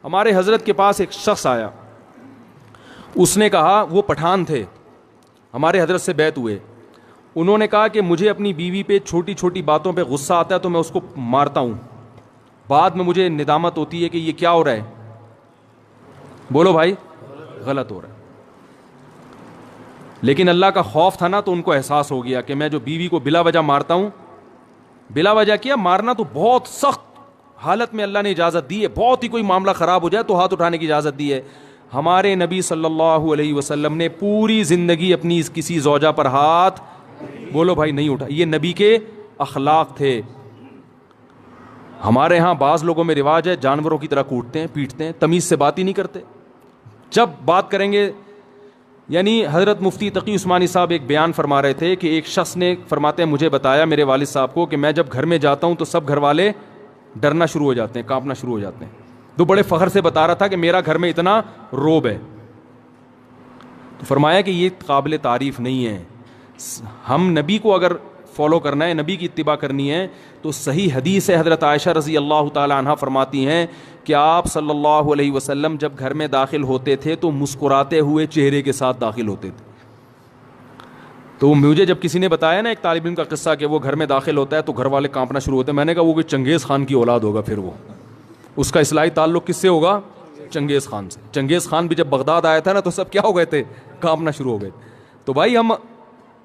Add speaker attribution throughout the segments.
Speaker 1: ہمارے حضرت کے پاس ایک شخص آیا, اس نے کہا, وہ پٹھان تھے, ہمارے حضرت سے بیعت ہوئے. انہوں نے کہا کہ مجھے اپنی بیوی پہ چھوٹی چھوٹی باتوں پہ غصہ آتا ہے تو میں اس کو مارتا ہوں, بعد میں مجھے ندامت ہوتی ہے کہ یہ کیا ہو رہا ہے. بولو بھائی, غلط ہو رہا ہے. لیکن اللہ کا خوف تھا نا, تو ان کو احساس ہو گیا کہ میں جو بیوی کو بلا وجہ مارتا ہوں, بلا وجہ کیا مارنا تو بہت سخت حالت میں اللہ نے اجازت دی ہے, بہت ہی کوئی معاملہ خراب ہو جائے تو ہاتھ اٹھانے کی اجازت دی ہے. ہمارے نبی صلی اللہ علیہ وسلم نے پوری زندگی اپنی کسی زوجہ پر ہاتھ, بولو بھائی, نہیں اٹھا. یہ نبی کے اخلاق تھے. ہمارے ہاں بعض لوگوں میں رواج ہے جانوروں کی طرح کوٹتے ہیں, پیٹتے ہیں, تمیز سے بات ہی نہیں کرتے. جب بات کریں گے, یعنی حضرت مفتی تقی عثمانی صاحب ایک بیان فرما رہے تھے کہ ایک شخص نے, فرماتے ہیں, مجھے بتایا میرے والد صاحب کو کہ میں جب گھر میں جاتا ہوں تو سب گھر والے ڈرنا شروع ہو جاتے ہیں, کانپنا شروع ہو جاتے ہیں. تو بڑے فخر سے بتا رہا تھا کہ میرا گھر میں اتنا روب ہے. تو فرمایا کہ یہ قابل تعریف نہیں ہے. ہم نبی کو اگر فالو کرنا ہے, نبی کی اتباع کرنی ہے, تو صحیح حدیث ہے, حضرت عائشہ رضی اللہ تعالی عنہا فرماتی ہیں کہ آپ صلی اللہ علیہ وسلم جب گھر میں داخل ہوتے تھے تو مسکراتے ہوئے چہرے کے ساتھ داخل ہوتے تھے. تو مجھے جب کسی نے بتایا نا ایک طالب علم کا قصہ کہ وہ گھر میں داخل ہوتا ہے تو گھر والے کانپنا شروع ہوتے ہیں, میں نے کہا وہ کوئی چنگیز خان کی اولاد ہوگا, پھر وہ اس کا اصلاحی تعلق کس سے ہوگا؟ چنگیز خان سے. چنگیز خان بھی جب بغداد آیا تھا نا تو سب کیا ہو گئے تھے؟ کانپنا شروع ہو گئے. تو بھائی ہم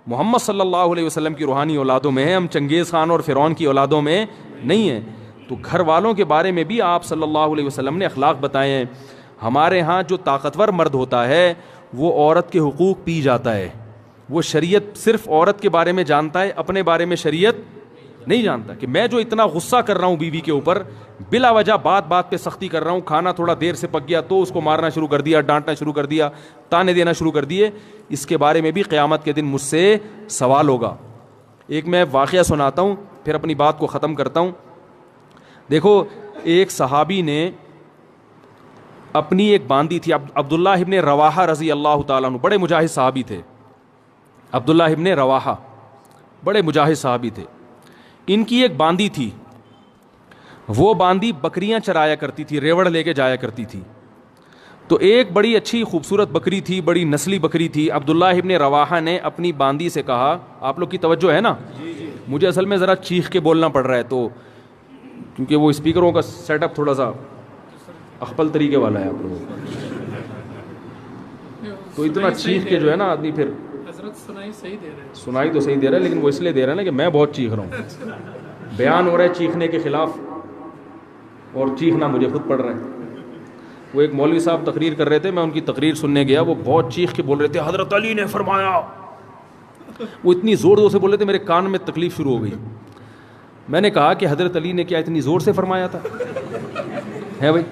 Speaker 1: محمد صلی اللہ علیہ وسلم کی روحانی اولادوں میں ہیں, ہم چنگیز خان اور فرعون کی اولادوں میں نہیں ہیں. تو گھر والوں کے بارے میں بھی آپ صلی اللہ علیہ وسلم نے اخلاق بتائے ہیں. ہمارے ہاں جو طاقتور مرد ہوتا ہے وہ عورت کے حقوق پی جاتا ہے. وہ شریعت صرف عورت کے بارے میں جانتا ہے, اپنے بارے میں شریعت نہیں جانتا. کہ میں جو اتنا غصہ کر رہا ہوں بیوی کے اوپر, بلا وجہ بات بات پہ سختی کر رہا ہوں, کھانا تھوڑا دیر سے پک گیا تو اس کو مارنا شروع کر دیا, ڈانٹنا شروع کر دیا, تانے دینا شروع کر دیے, اس کے بارے میں بھی قیامت کے دن مجھ سے سوال ہوگا. ایک میں واقعہ سناتا ہوں پھر اپنی بات کو ختم کرتا ہوں. دیکھو, ایک صحابی نے اپنی ایک باندی تھی, عبداللہ ابن رواحہ رضی اللہ تعالیٰ عنہ, بڑے مجاہد صحابی تھے. عبداللہ ابن رواحہ بڑے مجاہد صحابی تھے. ان کی ایک باندی تھی, وہ باندی بکریاں چرایا کرتی تھی, ریوڑ لے کے جایا کرتی تھی. تو ایک بڑی اچھی خوبصورت بکری تھی, بڑی نسلی بکری تھی. عبداللہ ابن رواحہ نے اپنی باندی سے کہا, آپ لوگ کی توجہ ہے نا, مجھے اصل میں ذرا چیخ کے بولنا پڑ رہا ہے تو, کیونکہ وہ اسپیکروں کا سیٹ اپ تھوڑا سا اخپل طریقے والا ہے آپ لوگوں کا, تو اتنا چیخ کے جو ہے نا آدمی پھر سنائی تو صحیح دے رہا ہے, لیکن وہ اس لیے دے رہا ہے نا کہ میں بہت چیخ رہا ہوں. بیان ہو رہا ہے چیخنے کے خلاف اور چیخنا مجھے خود پڑ رہا ہے. وہ ایک مولوی صاحب تقریر کر رہے تھے, میں ان کی تقریر سننے گیا, وہ بہت چیخ کے بول رہے تھے, حضرت علی نے فرمایا. وہ اتنی زور زور سے بول رہے تھے, میرے کان میں تکلیف شروع ہو گئی. میں نے کہا کہ حضرت علی نے کیا اتنی زور سے فرمایا تھا؟ ہے بھائی,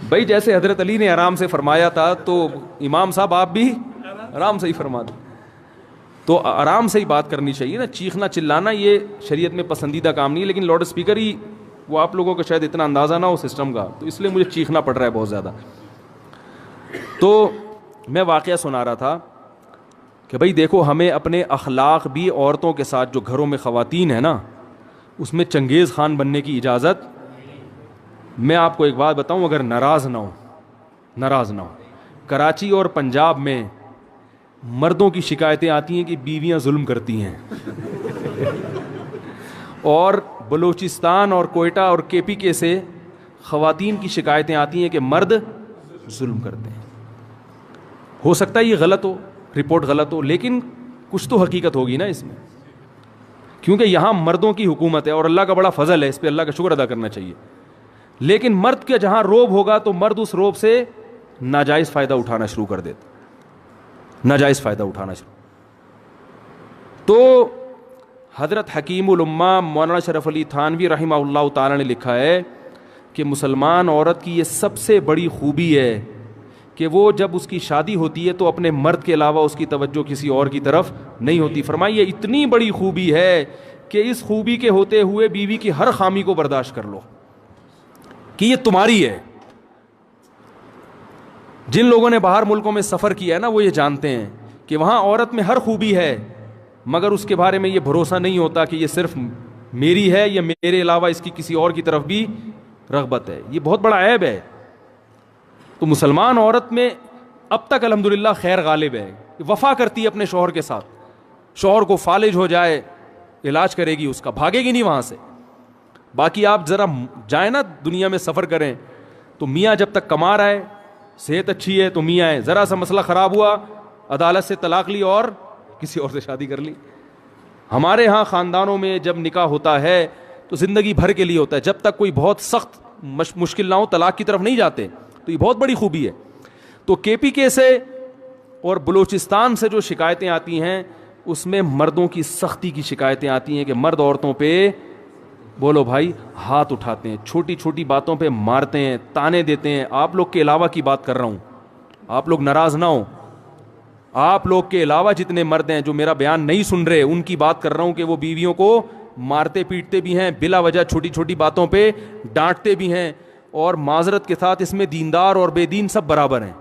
Speaker 1: بھائی جیسے حضرت علی نے آرام سے فرمایا تھا تو امام صاحب آپ بھی آرام سے ہی فرما دیں. تو آرام سے ہی بات کرنی چاہیے نا, چیخنا چلانا یہ شریعت میں پسندیدہ کام نہیں ہے. لیکن لاؤڈ اسپیکر ہی وہ آپ لوگوں کو شاید اتنا اندازہ نہ ہو سسٹم کا, تو اس لیے مجھے چیخنا پڑ رہا ہے بہت زیادہ. تو میں واقعہ سنا رہا تھا کہ بھائی دیکھو, ہمیں اپنے اخلاق بھی عورتوں کے ساتھ, جو گھروں میں خواتین ہیں نا, اس میں چنگیز خان بننے کی اجازت. میں آپ کو ایک بات بتاؤں, اگر ناراض نہ ہو, کراچی اور پنجاب میں مردوں کی شکایتیں آتی ہیں کہ بیویاں ظلم کرتی ہیں, اور بلوچستان اور کوئٹہ اور کے پی کے سے خواتین کی شکایتیں آتی ہیں کہ مرد ظلم کرتے ہیں. ہو سکتا ہے یہ غلط ہو, رپورٹ غلط ہو, لیکن کچھ تو حقیقت ہوگی نا اس میں, کیونکہ یہاں مردوں کی حکومت ہے اور اللہ کا بڑا فضل ہے, اس پہ اللہ کا شکر ادا کرنا چاہیے. لیکن مرد کے جہاں روب ہوگا تو مرد اس روب سے ناجائز فائدہ اٹھانا شروع کر دیتا, ناجائز فائدہ اٹھانا شروع. تو حضرت حکیم الامہ مولانا شرف علی تھانوی رحمہ اللہ تعالی نے لکھا ہے کہ مسلمان عورت کی یہ سب سے بڑی خوبی ہے کہ وہ جب اس کی شادی ہوتی ہے تو اپنے مرد کے علاوہ اس کی توجہ کسی اور کی طرف نہیں ہوتی. فرمائیے اتنی بڑی خوبی ہے کہ اس خوبی کے ہوتے ہوئے بیوی کی ہر خامی کو برداشت کر لو کہ یہ تمہاری ہے. جن لوگوں نے باہر ملکوں میں سفر کیا ہے نا, وہ یہ جانتے ہیں کہ وہاں عورت میں ہر خوبی ہے, مگر اس کے بارے میں یہ بھروسہ نہیں ہوتا کہ یہ صرف میری ہے یا میرے علاوہ اس کی کسی اور کی طرف بھی رغبت ہے. یہ بہت بڑا عیب ہے. تو مسلمان عورت میں اب تک الحمدللہ خیر غالب ہے, وفا کرتی ہے اپنے شوہر کے ساتھ. شوہر کو فالج ہو جائے علاج کرے گی اس کا, بھاگے گی نہیں وہاں سے. باقی آپ ذرا جائیں نا دنیا میں سفر کریں تو میاں جب تک کما رہا ہے, صحت اچھی ہے تو میاں ہے, ذرا سا مسئلہ خراب ہوا عدالت سے طلاق لی اور کسی اور سے شادی کر لی. ہمارے ہاں خاندانوں میں جب نکاح ہوتا ہے تو زندگی بھر کے لیے ہوتا ہے, جب تک کوئی بہت سخت مشکل نہ ہو طلاق کی طرف نہیں جاتے. تو یہ بہت بڑی خوبی ہے. تو کے پی کے سے اور بلوچستان سے جو شکایتیں آتی ہیں اس میں مردوں کی سختی کی شکایتیں آتی ہیں کہ مرد عورتوں پہ بولو بھائی ہاتھ اٹھاتے ہیں, چھوٹی چھوٹی باتوں پہ مارتے ہیں, تانے دیتے ہیں. آپ لوگ کے علاوہ کی بات کر رہا ہوں, آپ لوگ ناراض نہ ہوں. آپ لوگ کے علاوہ جتنے مرد ہیں جو میرا بیان نہیں سن رہے ان کی بات کر رہا ہوں کہ وہ بیویوں کو مارتے پیٹتے بھی ہیں, بلا وجہ چھوٹی چھوٹی باتوں پہ ڈانٹتے بھی ہیں. اور معذرت کے ساتھ اس میں دیندار اور بے دین سب برابر ہیں.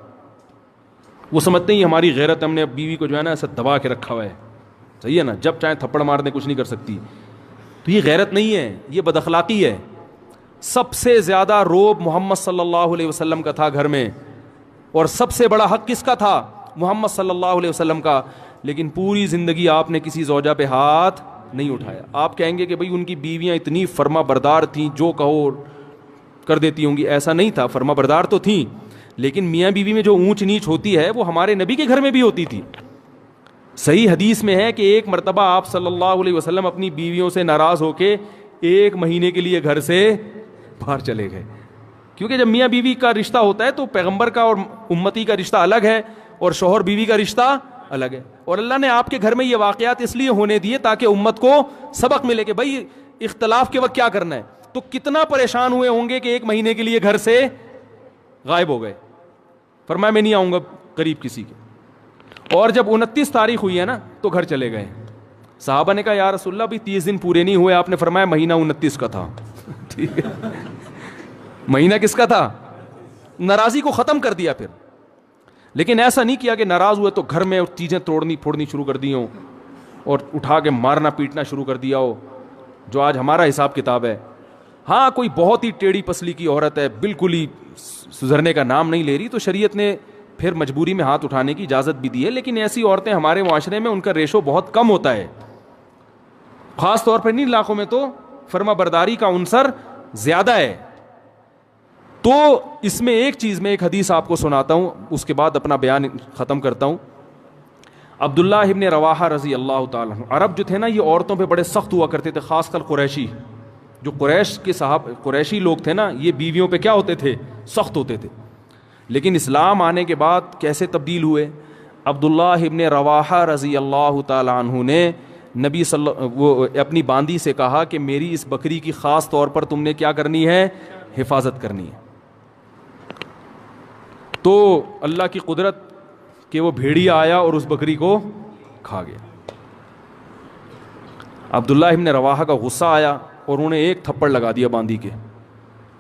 Speaker 1: وہ سمجھتے ہیں ہماری غیرت, ہم نے بیوی کو جو ہے نا ایسا دبا کے رکھا ہوا ہے, صحیح ہے نا, جب چاہے تھپڑ مار دیں کچھ نہیں کر سکتی. تو یہ غیرت نہیں ہے, یہ بد اخلاقی ہے. سب سے زیادہ روب محمد صلی اللہ علیہ وسلم کا تھا گھر میں, اور سب سے بڑا حق کس کا تھا؟ محمد صلی اللہ علیہ وسلم کا. لیکن پوری زندگی آپ نے کسی زوجہ پہ ہاتھ نہیں اٹھایا. آپ کہیں گے کہ بھئی ان کی بیویاں اتنی فرما بردار تھیں, جو کہو کر دیتی ہوں گی. ایسا نہیں تھا, فرما بردار تو تھیں, لیکن میاں بیوی میں جو اونچ نیچ ہوتی ہے وہ ہمارے نبی کے گھر میں بھی ہوتی تھی. صحیح حدیث میں ہے کہ ایک مرتبہ آپ صلی اللہ علیہ وسلم اپنی بیویوں سے ناراض ہو کے 1 مہینے کے لیے گھر سے باہر چلے گئے. کیونکہ جب میاں بیوی کا رشتہ ہوتا ہے تو پیغمبر کا اور امتی کا رشتہ الگ ہے اور شوہر بیوی کا رشتہ الگ ہے. اور اللہ نے آپ کے گھر میں یہ واقعات اس لیے ہونے دیے تاکہ امت کو سبق ملے کہ بھائی اختلاف کے وقت کیا کرنا ہے. تو کتنا پریشان ہوئے ہوں گے کہ 1 مہینے کے لیے گھر سے غائب ہو گئے. فرمایا میں نہیں آؤں گا قریب کسی کے. اور جب 29 تاریخ ہوئی ہے نا تو گھر چلے گئے. صحابہ نے کہا یا رسول اللہ بھی 30 دن پورے نہیں ہوئے. آپ نے فرمایا مہینہ 29 کا تھا. ٹھیک ہے, مہینہ کس کا تھا؟ ناراضی کو ختم کر دیا پھر. لیکن ایسا نہیں کیا کہ ناراض ہوئے تو گھر میں چیزیں توڑنی پھوڑنی شروع کر دی ہوں اور اٹھا کے مارنا پیٹنا شروع کر دیا ہو, جو آج ہمارا حساب کتاب ہے. ہاں کوئی بہت ہی ٹیڑھی پسلی کی عورت ہے, بالکل ہی سدھرنے کا نام نہیں لے رہی, تو شریعت نے پھر مجبوری میں ہاتھ اٹھانے کی اجازت بھی دی ہے. لیکن ایسی عورتیں ہمارے معاشرے میں ان کا ریشو بہت کم ہوتا ہے, خاص طور پر ان علاقوں میں تو فرما برداری کا عنصر زیادہ ہے. تو اس میں ایک چیز میں ایک حدیث آپ کو سناتا ہوں, اس کے بعد اپنا بیان ختم کرتا ہوں. عبداللہ ابن رواحہ رضی اللہ تعالیٰ عنہ, عرب جو تھے نا یہ عورتوں پہ بڑے سخت ہوا کرتے تھے, خاص کر قریشی. جو قریش کے قریشی لوگ تھے نا یہ بیویوں پہ کیا ہوتے تھے؟ سخت ہوتے تھے. لیکن اسلام آنے کے بعد کیسے تبدیل ہوئے؟ عبداللہ ابن رواحہ رضی اللہ تعالیٰ عنہ نے نبی وہ اپنی باندی سے کہا کہ میری اس بکری کی خاص طور پر تم نے کیا کرنی ہے؟ حفاظت کرنی ہے. تو اللہ کی قدرت کہ وہ بھیڑیا آیا اور اس بکری کو کھا گیا. عبداللہ ابن رواحہ کا غصہ آیا اور انہوں نے ایک تھپڑ لگا دیا باندی کے,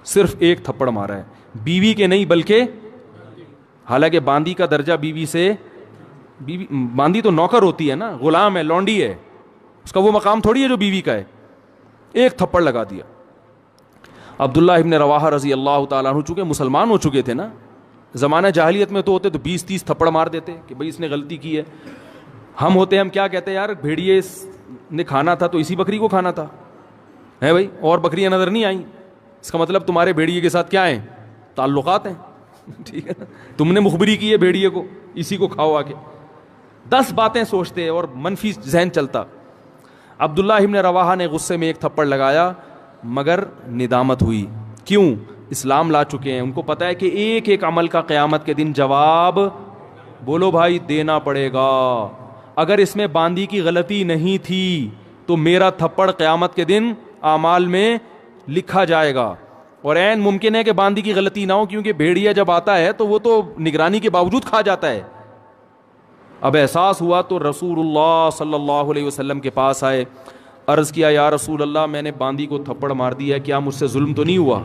Speaker 1: صرف ایک تھپڑ مارا ہے, بیوی کے نہیں بلکہ, حالانکہ باندی کا درجہ بیوی سے, باندی تو نوکر ہوتی ہے نا, غلام ہے, لونڈی ہے, اس کا وہ مقام تھوڑی ہے جو بیوی کا ہے. ایک تھپڑ لگا دیا. عبداللہ ابن رواحہ رضی اللہ تعالیٰ عنہ چونکہ مسلمان ہو چکے تھے نا, زمانہ جاہلیت میں تو ہوتے تو 20-30 تھپڑ مار دیتے کہ بھئی اس نے غلطی کی ہے. ہم ہوتے ہم کیا کہتے ہیں, یار بھیڑیے نے کھانا تھا تو اسی بکری کو کھانا تھا ہے بھائی, اور بکریاں نظر نہیں آئیں, اس کا مطلب تمہارے بھیڑیے کے ساتھ کیا ہیں؟ تعلقات ہیں. ٹھیک ہے نا, تم نے مخبری کی ہے بھیڑیے کو, اسی کو کھاؤ آ کے. 10 باتیں سوچتے اور منفی ذہن چلتا. عبداللہ ابن رواحہ نے غصے میں ایک تھپڑ لگایا, مگر ندامت ہوئی. کیوں؟ اسلام لا چکے ہیں, ان کو پتا ہے کہ ایک ایک عمل کا قیامت کے دن جواب بولو بھائی دینا پڑے گا. اگر اس میں باندی کی غلطی نہیں تھی تو میرا تھپڑ قیامت کے دن اعمال میں لکھا جائے گا, اور عین ممکن ہے کہ باندی کی غلطی نہ ہو, کیونکہ بھیڑیا جب آتا ہے تو وہ تو نگرانی کے باوجود کھا جاتا ہے. اب احساس ہوا تو رسول اللہ صلی اللہ علیہ وسلم کے پاس آئے, عرض کیا یا رسول اللہ میں نے باندی کو تھپڑ مار دیا, کیا مجھ سے ظلم تو نہیں ہوا؟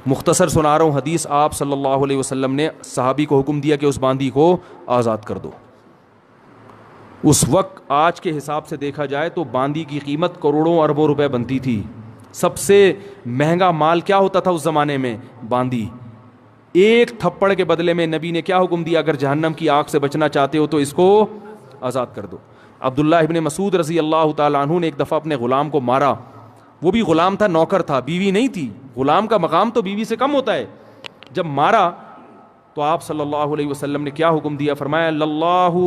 Speaker 1: مختصر سنا رہا ہوں حدیث. آپ صلی اللہ علیہ وسلم نے صحابی کو حکم دیا کہ اس باندی کو آزاد کر دو. اس وقت آج کے حساب سے دیکھا جائے تو باندی کی قیمت کروڑوں اربوں روپے بنتی تھی. سب سے مہنگا مال کیا ہوتا تھا اس زمانے میں؟ باندی. ایک تھپڑ کے بدلے میں نبی نے کیا حکم دیا؟ اگر جہنم کی آگ سے بچنا چاہتے ہو تو اس کو آزاد کر دو. عبداللہ ابن مسعود رضی اللہ تعالیٰ عنہ نے ایک دفعہ اپنے غلام کو مارا. وہ بھی غلام تھا، نوکر تھا، بیوی نہیں تھی. غلام کا مقام تو بیوی سے کم ہوتا ہے. جب مارا تو آپ صلی اللہ علیہ وسلم نے کیا حکم دیا؟ فرمایا اللہ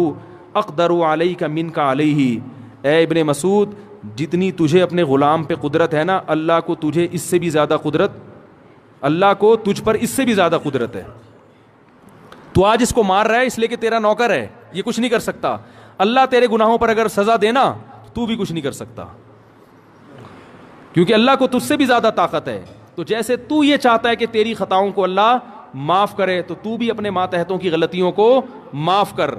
Speaker 1: اقدر علیک منک علیہ. اے ابن مسعود، جتنی تجھے اپنے غلام پہ قدرت ہے نا، اللہ کو تجھے اس سے بھی زیادہ قدرت، اللہ کو تجھ پر اس سے بھی زیادہ قدرت ہے. تو آج اس کو مار رہا ہے اس لیے کہ تیرا نوکر ہے، یہ کچھ نہیں کر سکتا. اللہ تیرے گناہوں پر اگر سزا دینا تو بھی کچھ نہیں کر سکتا، کیونکہ اللہ کو تجھ سے بھی زیادہ طاقت ہے. تو جیسے تو یہ چاہتا ہے کہ تیری خطاؤں کو اللہ معاف کرے، تو بھی اپنے ماتحتوں کی غلطیوں کو معاف کر.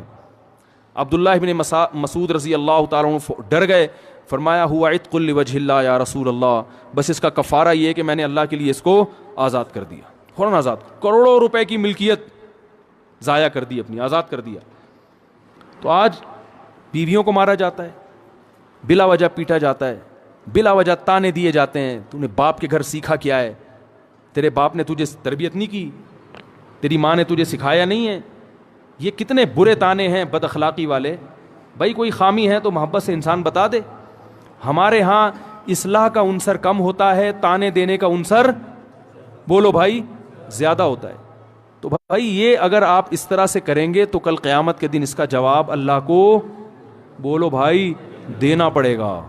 Speaker 1: عبداللہ ابن مسعود رضی اللہ تعالیٰ عنہ ڈر گئے. فرمایا ہوا عتق لوجہ اللہ یا رسول اللہ، بس اس کا کفارہ یہ ہے کہ میں نے اللہ کے لیے اس کو آزاد کر دیا. فوراً آزاد. کروڑوں روپے کی ملکیت ضائع کر دی اپنی، آزاد کر دیا. تو آج بیویوں کو مارا جاتا ہے، بلا وجہ پیٹا جاتا ہے، بلا وجہ تانے دیے جاتے ہیں. تو نے باپ کے گھر سیکھا کیا ہے؟ تیرے باپ نے تجھے تربیت نہیں کی، تیری ماں نے تجھے سکھایا نہیں ہے. یہ کتنے برے تانے ہیں بد اخلاقی والے. بھائی کوئی خامی ہے تو محبت سے انسان بتا دے. ہمارے ہاں اصلاح کا عنصر کم ہوتا ہے، تانے دینے کا عنصر بولو بھائی زیادہ ہوتا ہے. تو بھائی یہ اگر آپ اس طرح سے کریں گے تو کل قیامت کے دن اس کا جواب اللہ کو بولو بھائی دینا پڑے گا.